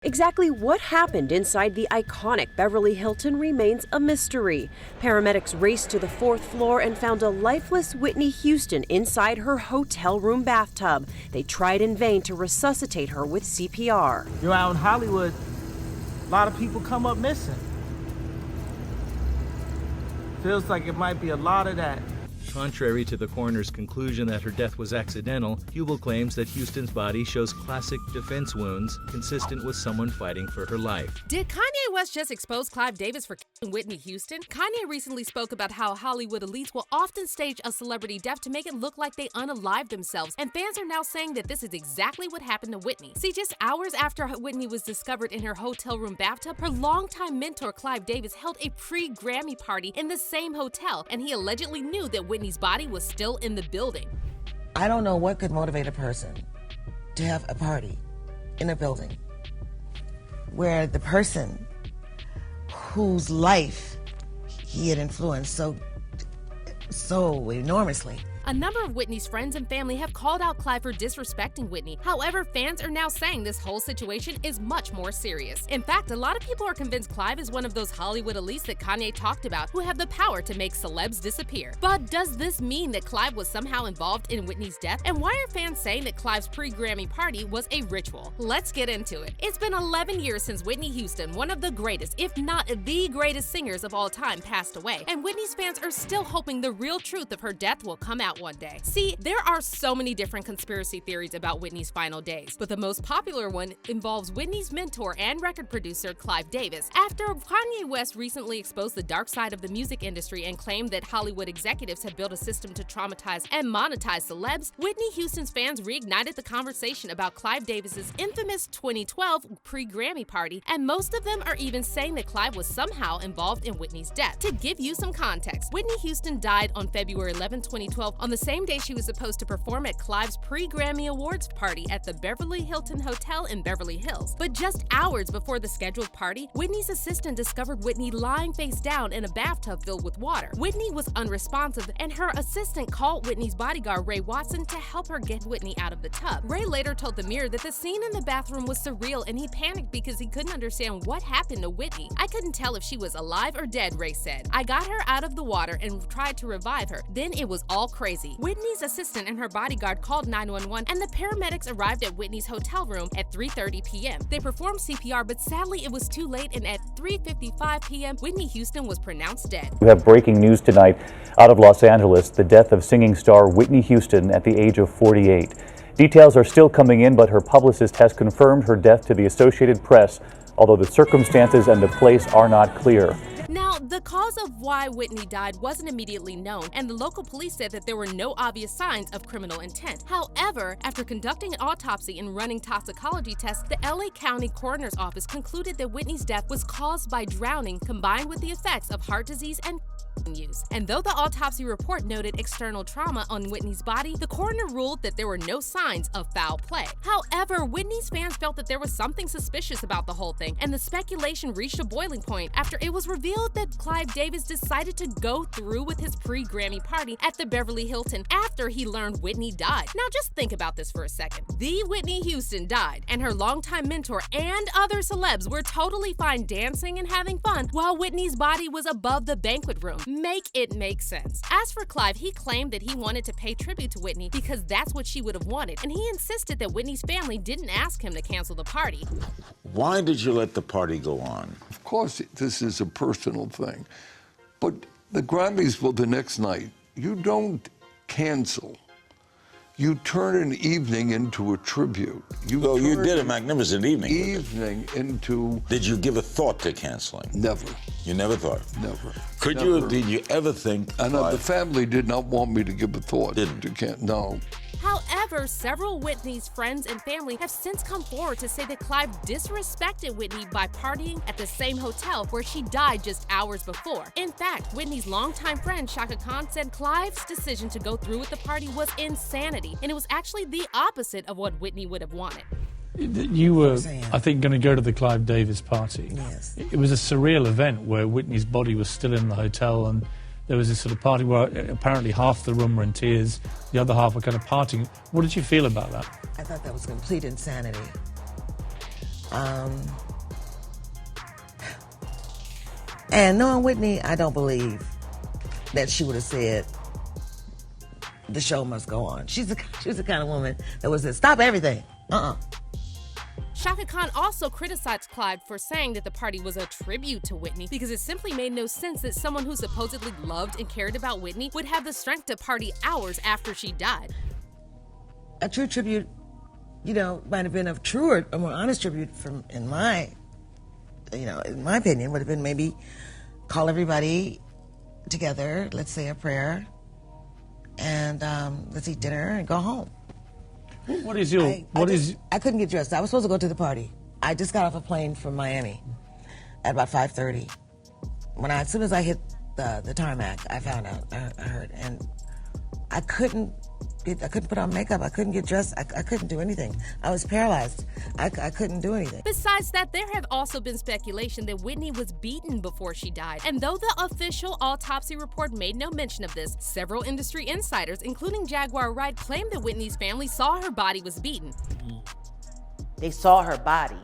Exactly what happened inside the iconic Beverly Hilton remains a mystery. Paramedics raced to the fourth floor and found a lifeless Whitney Houston inside her hotel room bathtub. They tried in vain to resuscitate her with CPR. You know, out in Hollywood, a lot of people come up missing. Feels like it might be a lot of that. Contrary to the coroner's conclusion that her death was accidental, Hubel claims that Houston's body shows classic defense wounds consistent with someone fighting for her life. Did Kanye West just expose Clive Davis for killing Whitney Houston? Kanye recently spoke about how Hollywood elites will often stage a celebrity death to make it look like they unalived themselves, and fans are now saying that this is exactly what happened to Whitney. See, just hours after Whitney was discovered in her hotel room bathtub, her longtime mentor Clive Davis held a pre-Grammy party in the same hotel, and he allegedly knew that Whitney's body was still in the building. I don't know what could motivate a person to have a party in a building where the person whose life he had influenced so enormously. A number of Whitney's friends and family have called out Clive for disrespecting Whitney. However, fans are now saying this whole situation is much more serious. In fact, a lot of people are convinced Clive is one of those Hollywood elites that Kanye talked about who have the power to make celebs disappear. But does this mean that Clive was somehow involved in Whitney's death? And why are fans saying that Clive's pre-Grammy party was a ritual? Let's get into it. It's been 11 years since Whitney Houston, one of the greatest, if not the greatest singers of all time, passed away. And Whitney's fans are still hoping the real truth of her death will come out one day. See, there are so many different conspiracy theories about Whitney's final days, but the most popular one involves Whitney's mentor and record producer Clive Davis. After Kanye West recently exposed the dark side of the music industry and claimed that Hollywood executives have built a system to traumatize and monetize celebs, Whitney Houston's fans reignited the conversation about Clive Davis's infamous 2012 pre-Grammy party, and most of them are even saying that Clive was somehow involved in Whitney's death. To give you some context, Whitney Houston died on February 11, 2012, on the same day she was supposed to perform at Clive's pre-Grammy Awards party at the Beverly Hilton Hotel in Beverly Hills. But just hours before the scheduled party, Whitney's assistant discovered Whitney lying face down in a bathtub filled with water. Whitney was unresponsive, and her assistant called Whitney's bodyguard Ray Watson to help her get Whitney out of the tub. Ray later told the Mirror that the scene in the bathroom was surreal and he panicked because he couldn't understand what happened to Whitney. "I couldn't tell if she was alive or dead," Ray said. "I got her out of the water and tried to revive her. Then it was all crazy." Whitney's assistant and her bodyguard called 911, and the paramedics arrived at Whitney's hotel room at 3:30 p.m. They performed CPR, but sadly it was too late, and at 3:55 p.m., Whitney Houston was pronounced dead. We have breaking news tonight out of Los Angeles, the death of singing star Whitney Houston at the age of 48. Details are still coming in, but her publicist has confirmed her death to the Associated Press, although the circumstances and the place are not clear. Now, the cause of why Whitney died wasn't immediately known, and the local police said that there were no obvious signs of criminal intent. However, after conducting an autopsy and running toxicology tests, the LA County Coroner's Office concluded that Whitney's death was caused by drowning combined with the effects of heart disease and use. And though the autopsy report noted external trauma on Whitney's body, the coroner ruled that there were no signs of foul play. However, Whitney's fans felt that there was something suspicious about the whole thing, and the speculation reached a boiling point after it was revealed that Clive Davis decided to go through with his pre-Grammy party at the Beverly Hilton after he learned Whitney died. Now just think about this for a second. The Whitney Houston died, and her longtime mentor and other celebs were totally fine dancing and having fun while Whitney's body was above the banquet room. Make it make sense. As for Clive, he claimed that he wanted to pay tribute to Whitney because that's what she would have wanted, and he insisted that Whitney's family didn't ask him to cancel the party. Why did you let the party go on? Of course, this is a personal thing, but the Grammys were the next night. You don't cancel. You turn an evening into a tribute. You did a magnificent evening. Into... Did you give a thought to canceling? Never. You never thought? Never. Did you ever think? And the family did not want me to give a thought. No. However, several Whitney's friends and family have since come forward to say that Clive disrespected Whitney by partying at the same hotel where she died just hours before. In fact, Whitney's longtime friend Shaka Khan said Clive's decision to go through with the party was insanity, and it was actually the opposite of what Whitney would have wanted. You were, I think, going to go to the Clive Davis party. Yes. It was a surreal event where Whitney's body was still in the hotel, and there was this sort of party where apparently half the room were in tears, the other half were kind of partying. What did you feel about that? I thought that was complete insanity. And knowing Whitney, I don't believe that she would have said, the show must go on. She was the kind of woman that would say, stop everything. Shaka Khan also criticized Clive for saying that the party was a tribute to Whitney because it simply made no sense that someone who supposedly loved and cared about Whitney would have the strength to party hours after she died. A true tribute, might have been a truer, a more honest tribute in my opinion, would have been maybe call everybody together, let's say a prayer, and let's eat dinner and go home. What is your... I couldn't get dressed. I was supposed to go to the party. I just got off a plane from Miami at about 5:30. As soon as I hit the tarmac, I found out, I heard, and I couldn't put on makeup. I couldn't get dressed. I couldn't do anything. I was paralyzed. I couldn't do anything. Besides that, there have also been speculation that Whitney was beaten before she died. And though the official autopsy report made no mention of this, several industry insiders, including Jaguar Wright, claimed that Whitney's family saw her body was beaten. They saw her body.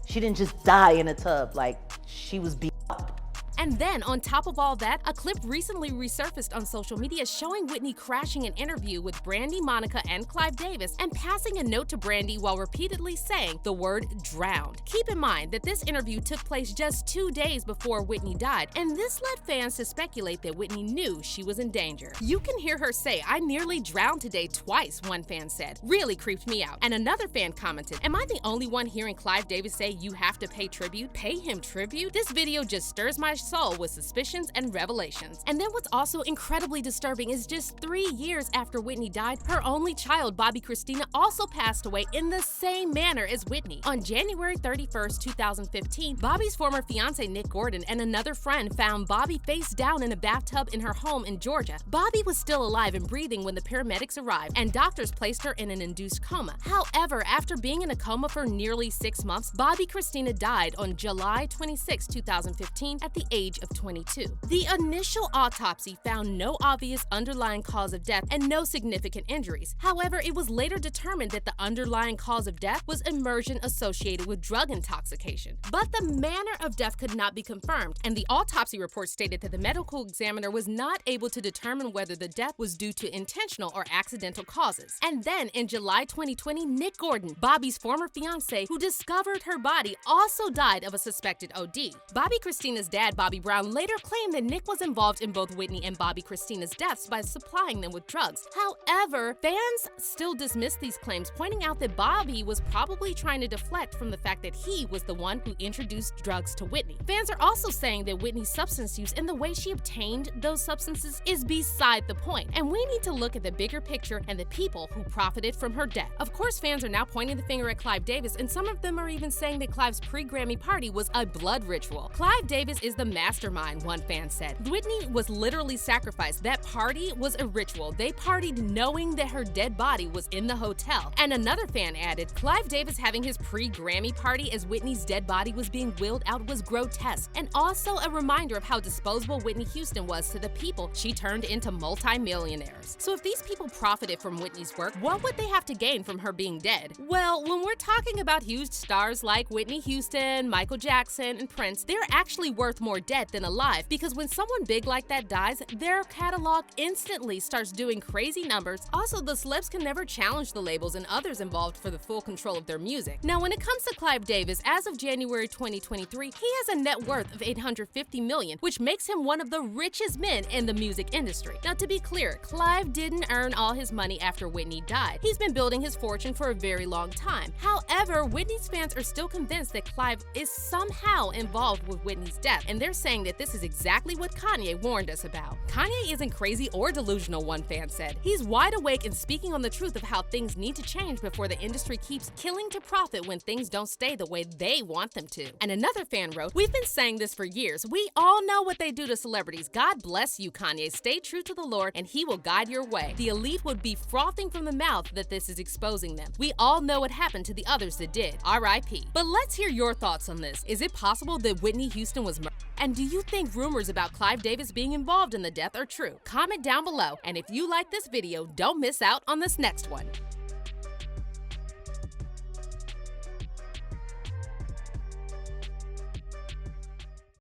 She didn't just die in a tub, like she was beat up. And then, on top of all that, a clip recently resurfaced on social media showing Whitney crashing an interview with Brandy, Monica, and Clive Davis and passing a note to Brandy while repeatedly saying the word drowned. Keep in mind that this interview took place just 2 days before Whitney died, and this led fans to speculate that Whitney knew she was in danger. You can hear her say, "I nearly drowned today twice," one fan said. "Really creeped me out." And another fan commented, "Am I the only one hearing Clive Davis say you have to pay tribute? Pay him tribute? This video just stirs my soul with suspicions and revelations." And then what's also incredibly disturbing is just 3 years after Whitney died, her only child, Bobby Christina, also passed away in the same manner as Whitney. On January 31st, 2015, Bobby's former fiance Nick Gordon and another friend found Bobby face down in a bathtub in her home in Georgia. Bobby was still alive and breathing when the paramedics arrived, and doctors placed her in an induced coma. However, after being in a coma for nearly 6 months, Bobby Christina died on July 26, 2015 at the age of 22. The initial autopsy found no obvious underlying cause of death and no significant injuries. However, it was later determined that the underlying cause of death was immersion associated with drug intoxication. But the manner of death could not be confirmed, and the autopsy report stated that the medical examiner was not able to determine whether the death was due to intentional or accidental causes. And then in July 2020, Nick Gordon, Bobby's former fiance, who discovered her body, also died of a suspected OD. Bobby Christina's dad, Bobby Brown, later claimed that Nick was involved in both Whitney and Bobby Christina's deaths by supplying them with drugs. However, fans still dismiss these claims, pointing out that Bobby was probably trying to deflect from the fact that he was the one who introduced drugs to Whitney. Fans are also saying that Whitney's substance use and the way she obtained those substances is beside the point, and we need to look at the bigger picture and the people who profited from her death. Of course, fans are now pointing the finger at Clive Davis, and some of them are even saying that Clive's pre-Grammy party was a blood ritual. Clive Davis is the mastermind, one fan said. Whitney was literally sacrificed. That party was a ritual. They partied knowing that her dead body was in the hotel. And another fan added, Clive Davis having his pre-Grammy party as Whitney's dead body was being wheeled out was grotesque, and also a reminder of how disposable Whitney Houston was to the people she turned into multi-millionaires. So if these people profited from Whitney's work, what would they have to gain from her being dead? Well, when we're talking about huge stars like Whitney Houston, Michael Jackson, and Prince, they're actually worth more dead than alive, because when someone big like that dies, their catalog instantly starts doing crazy numbers. Also, the celebs can never challenge the labels and others involved for the full control of their music. Now, when it comes to Clive Davis, as of January 2023, he has a net worth of $850 million, which makes him one of the richest men in the music industry. Now, to be clear, Clive didn't earn all his money after Whitney died. He's been building his fortune for a very long time. However, Whitney's fans are still convinced that Clive is somehow involved with Whitney's death, and they're saying that this is exactly what Kanye warned us about. Kanye isn't crazy or delusional, one fan said. He's wide awake and speaking on the truth of how things need to change before the industry keeps killing to profit when things don't stay the way they want them to. And another fan wrote, "We've been saying this for years. We all know what they do to celebrities. God bless you, Kanye. Stay true to the Lord and he will guide your way. The elite would be frothing from the mouth that this is exposing them. We all know what happened to the others that did. R.I.P. But let's hear your thoughts on this. Is it possible that Whitney Houston was murdered? And do you think rumors about Clive Davis being involved in the death are true? Comment down below, and if you like this video, don't miss out on this next one.